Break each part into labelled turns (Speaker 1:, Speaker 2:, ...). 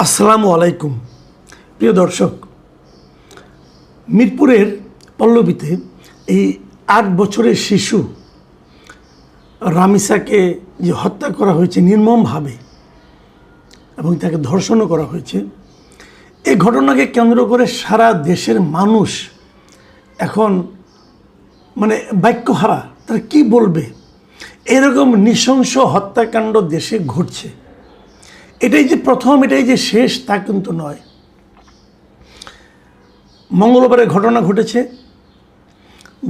Speaker 1: আসসালামু আলাইকুম প্রিয় দর্শক, মিরপুরের পল্লবীতে এই ৮ বছরের শিশু রামিসাকে যে হত্যা করা হয়েছে নির্মমভাবে এবং তাকে ধর্ষণও করা হয়েছে, এই ঘটনাকে কেন্দ্র করে সারা দেশের মানুষ এখন বাক্যহারা। তারা কি বলবে? এরকম নৃশংস হত্যাকাণ্ড দেশে ঘটছে। এটাই যে প্রথম, এটাই যে শেষ তা কিন্তু নয়। মঙ্গলবারে ঘটনা ঘটেছে।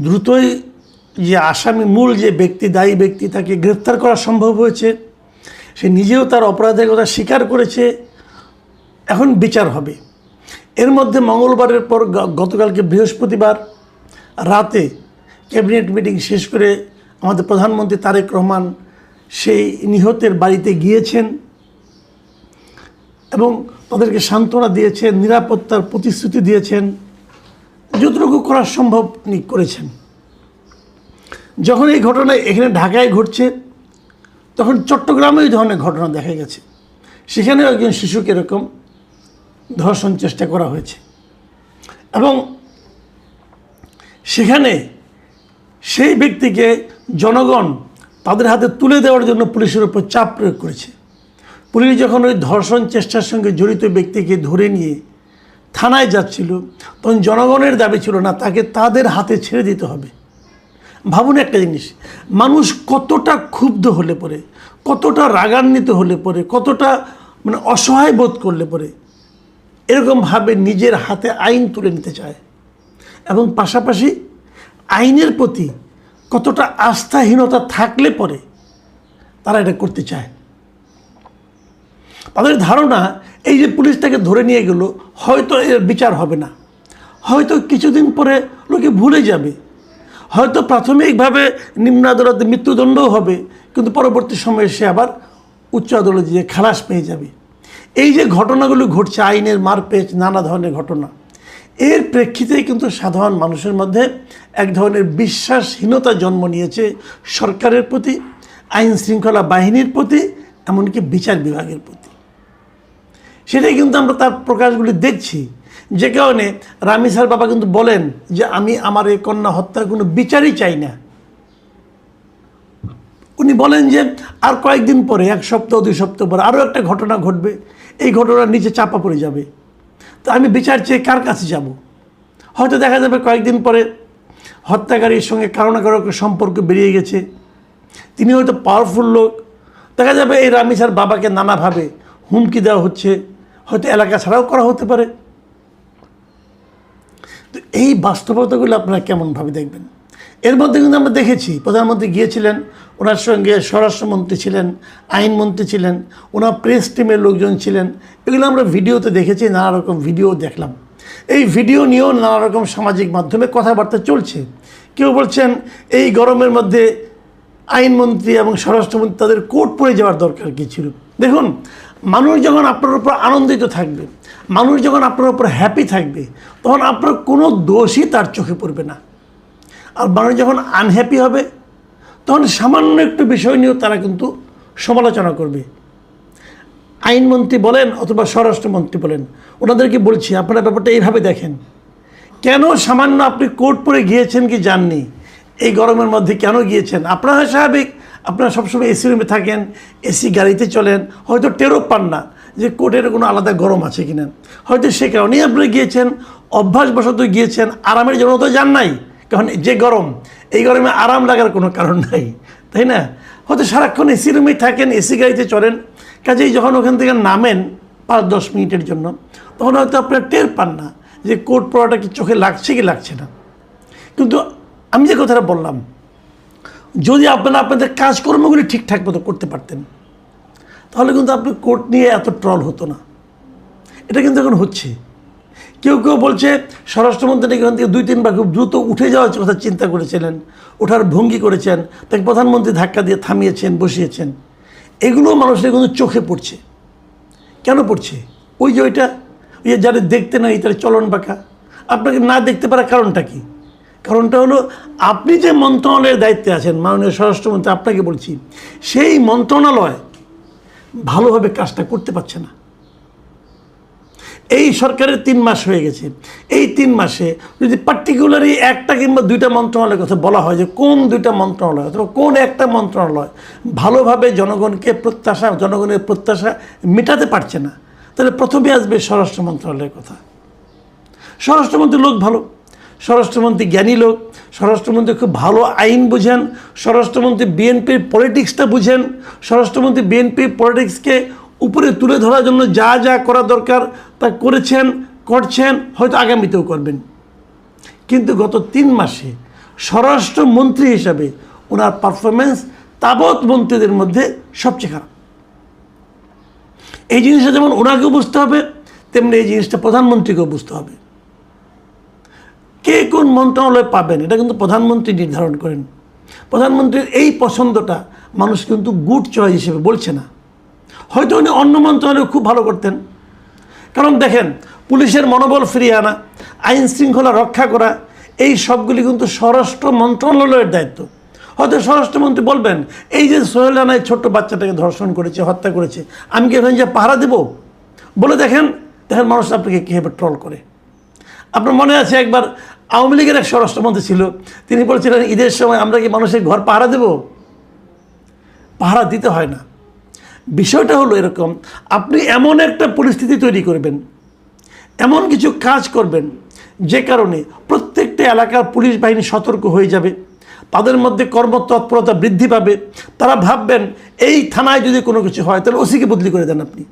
Speaker 1: দ্রুতই যে আসামি, মূল যে ব্যক্তি, দায়ী ব্যক্তি, তাকে গ্রেফতার করা সম্ভব হয়েছে। সে নিজেও তার অপরাধের কথা স্বীকার করেছে। এখন বিচার হবে। এর মধ্যে মঙ্গলবারের পর গতকালকে বৃহস্পতিবার রাতে ক্যাবিনেট মিটিং শেষ করে আমাদের প্রধানমন্ত্রী তারেক রহমান সেই নিহতের বাড়িতে গিয়েছেন এবং তাদেরকে সান্ত্বনা দিয়েছেন, নিরাপত্তার প্রতিশ্রুতি দিয়েছেন, যতটুকু করা সম্ভব তিনি করেছেন। যখন এই ঘটনা এখানে ঢাকায় ঘটছে, তখন চট্টগ্রামে এই ধরনের ঘটনা দেখা গেছে। সেখানেও একজন শিশুকে এরকম ধর্ষণ চেষ্টা করা হয়েছে এবং সেখানে সেই ব্যক্তিকে জনগণ তাদের হাতে তুলে দেওয়ার জন্য পুলিশের উপর চাপ প্রয়োগ করেছে। পুলিশ যখন ওই ধর্ষণ চেষ্টার সঙ্গে জড়িত ব্যক্তিকে ধরে নিয়ে থানায় যাচ্ছিল, তখন জনগণের দাবি ছিল না, তাকে তাদের হাতে ছেড়ে দিতে হবে। ভাবুন একটা জিনিস, মানুষ কতটা ক্ষুব্ধ হলে পরে, কতটা রাগান্বিত হলে পরে, কতটা অসহায় বোধ করলে পরে এরকমভাবে নিজের হাতে আইন তুলে নিতে চায় এবং পাশাপাশি আইনের প্রতি কতটা আস্থাহীনতা থাকলে পরে তারা এটা করতে চায়। তাদের ধারণা এই যে পুলিশ তাকে ধরে নিয়ে গেল, হয়তো এর বিচার হবে না, হয়তো কিছুদিন পরে লোকে ভুলে যাবে, হয়তো প্রাথমিকভাবে নিম্ন আদালতে মৃত্যুদণ্ডও হবে, কিন্তু পরবর্তী সময়ে সে আবার উচ্চ আদালতে গিয়ে খালাস পেয়ে যাবে। এই যে ঘটনাগুলো ঘটছে, আইনের মারপেচ, নানা ধরনের ঘটনা, এর প্রেক্ষিতেই কিন্তু সাধারণ মানুষের মধ্যে এক ধরনের বিশ্বাসহীনতা জন্ম নিয়েছে সরকারের প্রতি, আইন শৃঙ্খলা বাহিনীর প্রতি, এমনকি বিচার বিভাগের প্রতি। সেটাই কিন্তু আমরা তার প্রকাশগুলি দেখছি। যে কারণে রামিসার বাবা কিন্তু বলেন যে আমি আমার এই কন্যা হত্যার কোনো বিচারই চাই না। উনি বলেন যে আর কয়েকদিন পরে, 1 সপ্তাহ 2 সপ্তাহ পরে আরও একটা ঘটনা ঘটবে, এই ঘটনার নিচে চাপা পড়ে যাবে। তো আমি বিচার চেয়ে কার কাছে যাব? হয়তো দেখা যাবে কয়েকদিন পরে হত্যাকারীর সঙ্গে কারো না কারো সম্পর্ক বেরিয়ে গেছে, তিনি হয়তো পাওয়ারফুল লোক। দেখা যাবে এই রামিসার বাবাকে নানাভাবে হুমকি দেওয়া হচ্ছে, হয়তো এলাকা ছাড়াও করা হতে পারে। তো এই বাস্তবতাগুলো আপনারা কেমনভাবে দেখবেন? এর মধ্যে কিন্তু আমরা দেখেছি প্রধানমন্ত্রী গিয়েছিলেন, ওনার সঙ্গে স্বরাষ্ট্রমন্ত্রী ছিলেন, আইনমন্ত্রী ছিলেন, ওনার প্রেস টিমের লোকজন ছিলেন। এগুলো আমরা ভিডিওতে দেখেছি, নানা রকম ভিডিও দেখলাম। এই ভিডিও নিয়েও নানা রকম সামাজিক মাধ্যমে কথাবার্তা চলছে। কেউ বলছেন এই গরমের মধ্যে আইনমন্ত্রী এবং স্বরাষ্ট্রমন্ত্রী তাদের কোর্ট পরে যাওয়ার দরকার কী ছিল? দেখুন, মানুষ যখন আপনার উপর আনন্দিত থাকবে, মানুষ যখন আপনার উপর হ্যাপি থাকবে, তখন আপনার কোনো দোষই তার চোখে পড়বে না। আর মানুষ যখন আনহ্যাপি হবে, তখন সামান্য একটু বিষয় নিয়েও তারা কিন্তু সমালোচনা করবে। আইনমন্ত্রী বলেন অথবা স্বরাষ্ট্রমন্ত্রী বলেন, ওনাদেরকে বলছি আপনারা ব্যাপারটা এইভাবে দেখেন। কেন সামান্য আপনি কোর্ট পরে গিয়েছেন কি যাননি, এই গরমের মধ্যে কেন গিয়েছেন? আপনারা স্বাভাবিক, আপনারা সবসময় এসি রুমে থাকেন, এসি গাড়িতে চলেন, হয়তো টেরও পান না যে কোর্টের কোনো আলাদা গরম আছে কিনা। হয়তো সে কারণেই আপনারা গিয়েছেন, অভ্যাসবশত গিয়েছেন, আরামের জন্য তো যান নাই। কারণ যে গরম, এই গরমে আরাম লাগার কোনো কারণ নাই, তাই না? হয়তো সারাক্ষণ এসি রুমেই থাকেন, এসি গাড়িতে চলেন, কাজেই যখন ওখান থেকে নামেন 5-10 মিনিটের জন্য, তখন হয়তো আপনারা টের পান না যে কোট পরাটা কি চোখে লাগছে কি লাগছে না। কিন্তু আমি যে কথাটা বললাম, যদি আপনারা আপনাদের কাজকর্মগুলি ঠিকঠাক মতো করতে পারতেন, তাহলে কিন্তু আপনি কোর্ট নিয়ে এত ট্রল হতো না। এটা কিন্তু এখন হচ্ছে। কেউ কেউ বলছে স্বরাষ্ট্রমন্ত্রী এখান থেকে 2-3 বার খুব দ্রুত উঠে যাওয়ার কথা চিন্তা করেছিলেন, ওঠার ভঙ্গি করেছেন, তাকে প্রধানমন্ত্রী ধাক্কা দিয়ে থামিয়েছেন, বসিয়েছেন। এগুলো মানুষের কিন্তু চোখে পড়ছে। কেন পড়ছে? ওই যে ওইটা, ওই যারা দেখতে নাই তার চলন বাঁকা। আপনাকে না দেখতে পারার কারণটা কি? কারণটা হলো আপনি যে মন্ত্রণালয়ের দায়িত্বে আছেন, মাননীয় স্বরাষ্ট্রমন্ত্রী, আপনাকে বলছি, সেই মন্ত্রণালয় ভালোভাবে কাজটা করতে পারছে না। এই সরকারের 3 মাস হয়ে গেছে। এই 3 মাসে যদি পার্টিকুলারলি একটা কিংবা 2টা মন্ত্রণালয়ের কথা বলা হয় যে কোন 2টা মন্ত্রণালয় অথবা কোন একটা মন্ত্রণালয় ভালোভাবে জনগণের প্রত্যাশা মেটাতে পারছে না, তাহলে প্রথমে আসবে স্বরাষ্ট্র মন্ত্রণালয়ের কথা। স্বরাষ্ট্রমন্ত্রী লোক ভালো, স্বরাষ্ট্রমন্ত্রী জ্ঞানী লোক, স্বরাষ্ট্রমন্ত্রী খুব ভালো আইন বুঝেন, স্বরাষ্ট্রমন্ত্রী বিএনপির পলিটিক্সটা বুঝেন, স্বরাষ্ট্রমন্ত্রী বিএনপির পলিটিক্সকে উপরে তুলে ধরার জন্য যা যা করা দরকার তা করেছেন, করছেন, হয়তো আগামীতেও করবেন। কিন্তু গত 3 মাসে স্বরাষ্ট্রমন্ত্রী হিসাবে ওনার পারফরমেন্স তাবৎ মন্ত্রীদের মধ্যে সবচেয়ে খারাপ। এই জিনিসটা যেমন ওনাকেও বুঝতে হবে, তেমনি এই জিনিসটা প্রধানমন্ত্রীকেও বুঝতে হবে। কে কোন মন্ত্রণালয় পাবেন এটা কিন্তু প্রধানমন্ত্রী নির্ধারণ করেন। প্রধানমন্ত্রীর এই পছন্দটা মানুষ কিন্তু গুড চয়েস হিসেবে বলছে না। হয়তো উনি অন্য মন্ত্রণালয় খুব ভালো করতেন, কারণ দেখেন পুলিশের মনোবল ফিরিয়ে আনা, আইন শৃঙ্খলা রক্ষা করা, এই সবগুলি কিন্তু স্বরাষ্ট্র মন্ত্রণালয়ের দায়িত্ব। হয়তো স্বরাষ্ট্রমন্ত্রী বলবেন এই যে সোহেল রানায় ছোট্ট বাচ্চাটাকে ধর্ষণ করেছে, হত্যা করেছে, আমি কি এখানে যে পাহারা দেব বলে দেখেন মানুষ আপনাকে কীভাবে ট্রল করে। আপনার মনে আছে একবার আওয়ামী লীগের এক স্বরাষ্ট্রমন্ত্রী ছিল, তিনি বলছিলেন ঈদের সময় আমরা কি মানুষের ঘর পাহারা দেব? পাহারা দিতে হয় না। বিষয়টা হলো এরকম, আপনি এমন একটা পরিস্থিতি তৈরি করবেন, এমন কিছু কাজ করবেন যে কারণে প্রত্যেকটা এলাকার পুলিশ বাহিনী সতর্ক হয়ে যাবে, তাদের মধ্যে কর্মতৎপরতা বৃদ্ধি পাবে। তারা ভাববেন এই থানায় যদি কোনো কিছু হয় তাহলে ওসিকে বদলি করে দেন। আপনি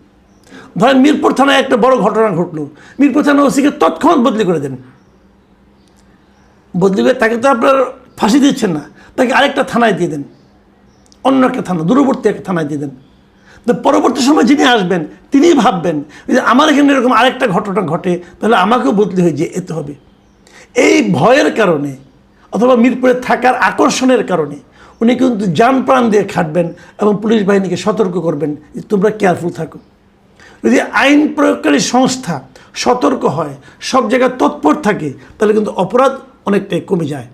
Speaker 1: ধরেন মিরপুর থানায় একটা বড় ঘটনা ঘটলো, মিরপুর থানায় ওসিকে তৎক্ষণাৎ বদলি করে দেন। বদলি করে তাকে তো আপনার ফাঁসি দিচ্ছেন না, তাকে আরেকটা থানায় দিয়ে দেন, অন্য একটা থানা, দূরবর্তী একটা থানায় দিয়ে দেন। তো পরবর্তী সময় যিনি আসবেন তিনি ভাববেন যে আমার এখানে এরকম আরেকটা ঘটনা ঘটে, তাহলে আমাকেও বদলি হয়ে যেতে হবে। এই ভয়ের কারণে অথবা মিরপুরে থাকার আকর্ষণের কারণে উনি কিন্তু জান প্রাণ দিয়ে খাটবেন এবং পুলিশ বাহিনীকে সতর্ক করবেন যে তোমরা কেয়ারফুল থাকো। যদি আইন প্রয়োগকারী সংস্থা সতর্ক হয়, সব জায়গায় তৎপর থাকে, তাহলে কিন্তু অপরাধ অনেকটাই কমে যায়।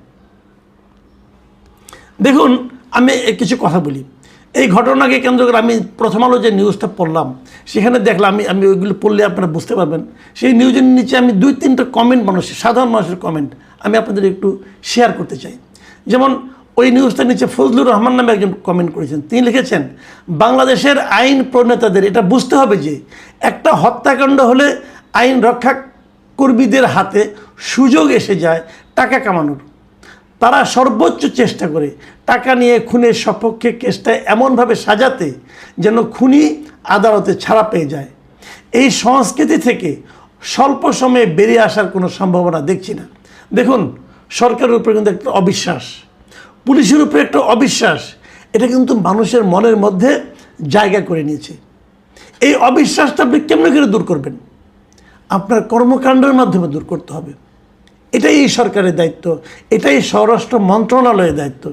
Speaker 1: দেখুন আমি কিছু কথা বলি, এই ঘটনাকে কেন্দ্র করে আমি প্রথম আলো যে নিউজটা পড়লাম সেখানে দেখলাম, আমি ওইগুলো পড়লে আপনারা বুঝতে পারবেন। সেই নিউজের নিচে আমি 2-3টা কমেন্ট সাধারণ মানুষের কমেন্ট আমি আপনাদের একটু শেয়ার করতে চাই। যেমন ওই নিউজটার নিচে ফজলুর রহমান নামে একজন কমেন্ট করেছেন, তিনি লিখেছেন বাংলাদেশের আইন প্রণেতাদের এটা বুঝতে হবে যে একটা হত্যাকাণ্ড হলে আইন রক্ষা কর্মীদের হাতে সুযোগ এসে যায় টাকা কামানোর। তারা সর্বোচ্চ চেষ্টা করে টাকা নিয়ে খুনের সপক্ষে কেসটা এমনভাবে সাজাতে যেন খুনি আদালতে ছাড়া পেয়ে যায়। এই সংস্কৃতি থেকে স্বল্প সময়ে বেরিয়ে আসার কোনো সম্ভাবনা দেখছি না। দেখুন সরকারের উপরে কিন্তু একটা অবিশ্বাস, পুলিশের উপরে একটা অবিশ্বাস, এটা কিন্তু মানুষের মনের মধ্যে জায়গা করে নিয়েছে। এই অবিশ্বাসটা আপনি কেমন করে দূর করবেন? আপনার কর্মকাণ্ডের মাধ্যমে দূর করতে হবে। এটাই এই সরকারের দায়িত্ব, এটাই স্বরাষ্ট্র মন্ত্রণালয়ের দায়িত্ব।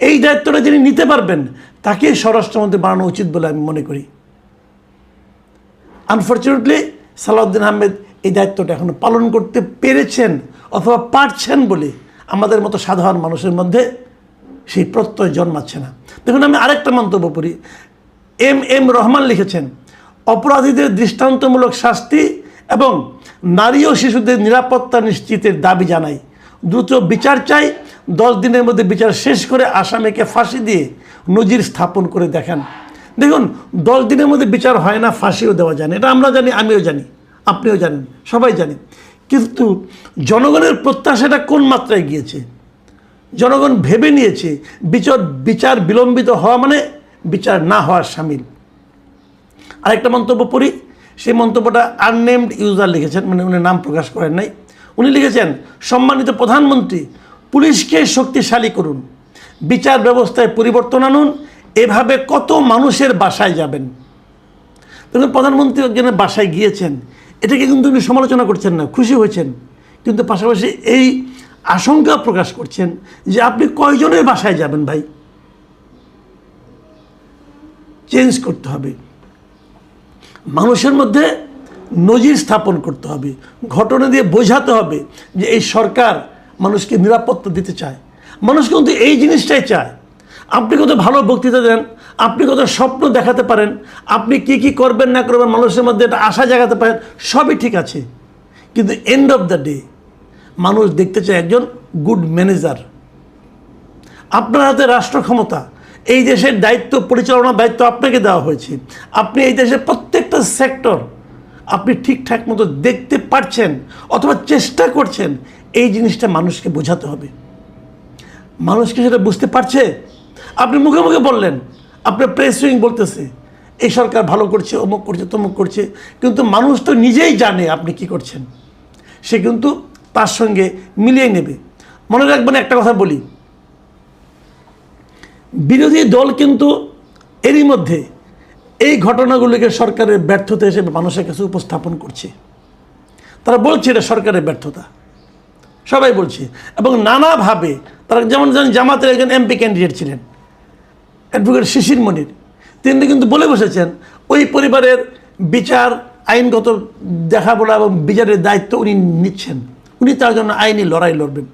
Speaker 1: এই দায়িত্বটা যিনি নিতে পারবেন তাকে স্বরাষ্ট্রমন্ত্রী বানানো উচিত বলে আমি মনে করি। আনফর্চুনেটলি সালাউদ্দিন আহমেদ এই দায়িত্বটা এখনো পালন করতে পেরেছেন অথবা পারছেন বলে আমাদের মতো সাধারণ মানুষের মধ্যে সেই প্রত্যয় জন্মাচ্ছে না। দেখুন আমি আরেকটা মন্তব্য পড়ি, এম রহমান লিখেছেন অপরাধীদের দৃষ্টান্তমূলক শাস্তি এবং নারী ও শিশুদের নিরাপত্তা নিশ্চিতের দাবি জানাই। দ্রুত বিচার চাই, 10 দিনের মধ্যে বিচার শেষ করে আসামিকে ফাঁসি দিয়ে নজির স্থাপন করে দেখান। দেখুন 10 দিনের মধ্যে বিচার হয় না, ফাঁসিও দেওয়া যায় না, এটা আমরা জানি, আমিও জানি, আপনিও জানেন, সবাই জানি। কিন্তু জনগণের প্রত্যাশাটা কোন মাত্রায় গিয়েছে? জনগণ ভেবে নিয়েছে বিচার বিলম্বিত হওয়া মানে বিচার না হওয়ার শামিল। আরেকটা মন্তব্য পড়ি, সেই মন্তব্যটা আননেমড ইউজার লিখেছেন, মানে উনি নাম প্রকাশ করেন নাই। উনি লিখেছেন সম্মানিত প্রধানমন্ত্রী, পুলিশকে শক্তিশালী করুন, বিচার ব্যবস্থায় পরিবর্তন আনুন, এভাবে কত মানুষের বাসায় যাবেন। দেখুন প্রধানমন্ত্রী একজনের বাসায় গিয়েছেন, এটাকে কিন্তু উনি সমালোচনা করছেন না, খুশি হয়েছেন, কিন্তু পাশাপাশি এই আশঙ্কা প্রকাশ করছেন যে আপনি কয়জনের বাসায় যাবেন ভাই? চেঞ্জ করতে হবে, মানুষের মধ্যে নজির স্থাপন করতে হবে, ঘটনা দিয়ে বোঝাতে হবে যে এই সরকার মানুষকে নিরাপত্তা দিতে চায়। মানুষ কিন্তু এই জিনিসটাই চায়। আপনি কত ভালো বক্তৃতা দেন, আপনি কত স্বপ্ন দেখাতে পারেন, আপনি কি কি করবেন না করবেন, মানুষের মধ্যে একটা আশা জাগাতে পারেন, সবই ঠিক আছে। কিন্তু এন্ড অফ দ্য ডে মানুষ দেখতে চায় একজন গুড ম্যানেজার। আপনার হাতে রাষ্ট্র ক্ষমতা, এই দেশের দায়িত্ব, পরিচালনার দায়িত্ব আপনাকে দেওয়া হয়েছে। আপনি এই দেশের প্রত্যেকটা সেক্টর আপনি ঠিকঠাক মতো দেখতে পারছেন অথবা চেষ্টা করছেন, এই জিনিসটা মানুষকে বোঝাতে হবে। মানুষকে সেটা বুঝতে পারছে? আপনি মুখে মুখে বললেন, আপনার প্রেস উইং বলতেছে এই সরকার ভালো করছে, অমুক করছে, তমুক করছে, কিন্তু মানুষ তো নিজেই জানে আপনি কি করছেন, সে কিন্তু তার সঙ্গে মিলিয়ে নেবে। মনে রাখবেন, একটা কথা বলি, বিরোধী দল কিন্তু এরই মধ্যে এই ঘটনাগুলিকে সরকারের ব্যর্থতা হিসেবে মানুষের কাছে উপস্থাপন করছে। তারা বলছে এটা সরকারের ব্যর্থতা, সবাই বলছে, এবং নানাভাবে তারা, যেমন জামাতের একজন এমপি ক্যান্ডিডেট ছিলেন অ্যাডভোকেট শিশির মনির, তিনি কিন্তু বলে বসেছেন ওই পরিবারের বিচার, আইনগত দেখাবলা এবং বিচারের দায়িত্ব উনি নিচ্ছেন, উনি তার জন্য আইনি লড়াই লড়বেন।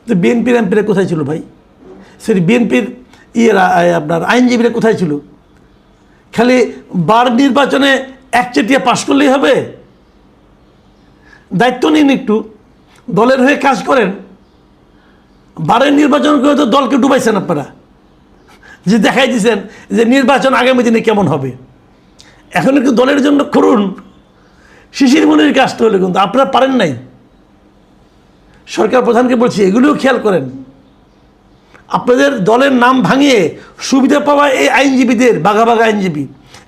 Speaker 1: তো বিএনপির এমপিরা কোথায় ছিল ভাই? সেই বিএনপির আপনার আইনজীবীরা কোথায় ছিল? খালি বার নির্বাচনে একচেটিয়া পাশ করলেই হবে? দায়িত্ব নিন, একটু দলের হয়ে কাজ করেন। বারের নির্বাচন করে তো দলকে ডুবাইছেন আপনারা, যে দেখাই দিয়েছেন যে নির্বাচন আগামী দিনে কেমন হবে। এখন একটু দলের জন্য করুন। শিশির মনির কাজটা হলে কিন্তু আপনারা পারেন নাই। সরকার প্রধানকে বলছি, এগুলোও খেয়াল করেন। আপনাদের দলের নাম ভাঙিয়ে সুবিধা পাওয়া এই আইনজীবীদের, বাঘা বাঘা আইনজীবী,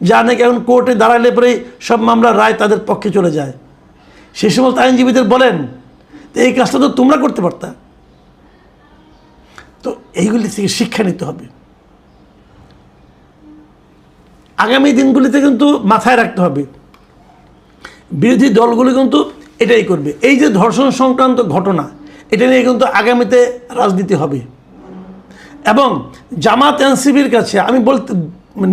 Speaker 1: যা নাকি এখন কোর্টে দাঁড়ালে পরেই সব মামলার রায় তাদের পক্ষে চলে যায়, সেই সমস্ত আইনজীবীদের বলেন এই কাজটা তো তোমরা করতে পারতা। তো এইগুলি থেকে শিক্ষা নিতে হবে। আগামী দিনগুলিতে কিন্তু মাথায় রাখতে হবে, বিরোধী দলগুলি কিন্তু এটাই করবে। এই যে ধর্ষণ সংক্রান্ত ঘটনা, এটা নিয়ে কিন্তু আগামীতে রাজনীতি হবে। এবং জামাত এনসিবির কাছে আমি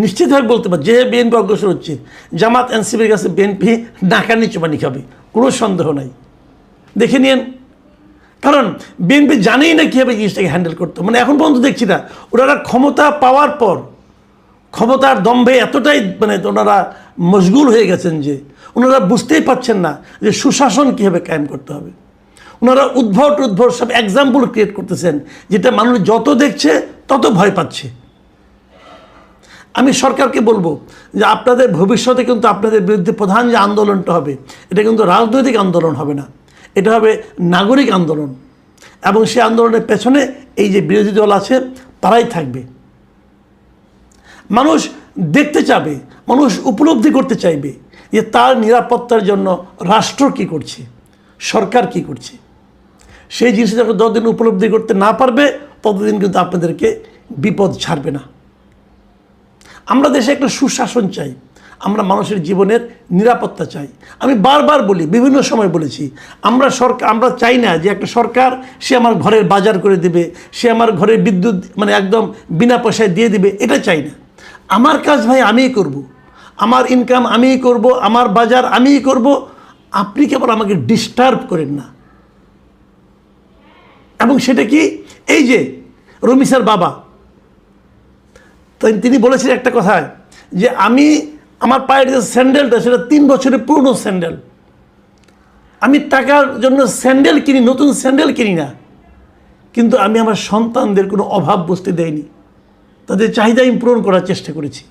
Speaker 1: নিশ্চিতভাবে বলতে পারি, যে বিএনপি অগ্রসর হচ্ছে, জামাত এনসিবির কাছে বিএনপি নাকানি চুপানি খাবে, কোনো সন্দেহ নাই। দেখে নিন, কারণ বিএনপি জানেই না কীভাবে জিনিসটাকে হ্যান্ডেল করতে। মানে এখন পর্যন্ত দেখছি না, ওনারা ক্ষমতা পাওয়ার পর ক্ষমতার দম্ভে এতটাই ওনারা মশগুল হয়ে গেছেন যে ওনারা বুঝতেই পারছেন না যে সুশাসন কীভাবে কায়েম করতে হবে। ওনারা উদ্ভট সব এক্সাম্পল ক্রিয়েট করতেছেন, যেটা মানুষ যত দেখছে তত ভয় পাচ্ছে। আমি সরকারকে বলবো যে আপনাদের ভবিষ্যতে কিন্তু আপনাদের বিরুদ্ধে প্রধান যে আন্দোলনটা হবে, এটা কিন্তু রাজনৈতিক আন্দোলন হবে না, এটা হবে নাগরিক আন্দোলন। এবং সেই আন্দোলনের পেছনে এই যে বিরোধী দল আছে তারাই থাকবে। মানুষ দেখতে চাবে, মানুষ উপলব্ধি করতে চাইবে যে তার নিরাপত্তার জন্য রাষ্ট্র কি করছে, সরকার কি করছে। সেই জিনিসটা যখন যতদিন উপলব্ধি করতে না পারবে ততদিন কিন্তু আপনাদেরকে বিপদ ছাড়বে না। আমরা দেশে একটা সুশাসন চাই, আমরা মানুষের জীবনের নিরাপত্তা চাই। আমি বারবার বলি, বিভিন্ন সময় বলেছি, আমরা চাই না যে একটা সরকার সে আমার ঘরের বাজার করে দেবে, সে আমার ঘরের বিদ্যুৎ একদম বিনা পয়সায় দিয়ে দিবে, এটা চাই না। আমার কাজ ভাই আমিই করব, আমার ইনকাম আমিই করব, আমার বাজার আমিই করব, আপনি কেবল আমাকে ডিস্টার্ব করেন না। এবং সেটা কি, এই যে রমিসার বাবা, তাই তিনি বলেছিলেন একটা কথায় যে আমার পায়ের যে স্যান্ডেলটা সেটা 3 বছরের পুরনো স্যান্ডেল, আমি টাকার জন্য স্যান্ডেল কিনি, নতুন স্যান্ডেল কিনি না, কিন্তু আমি আমার সন্তানদের কোনো অভাব বুঝতে দেয়নি, তাদের চাহিদা আমি পূরণ করার চেষ্টা করেছি।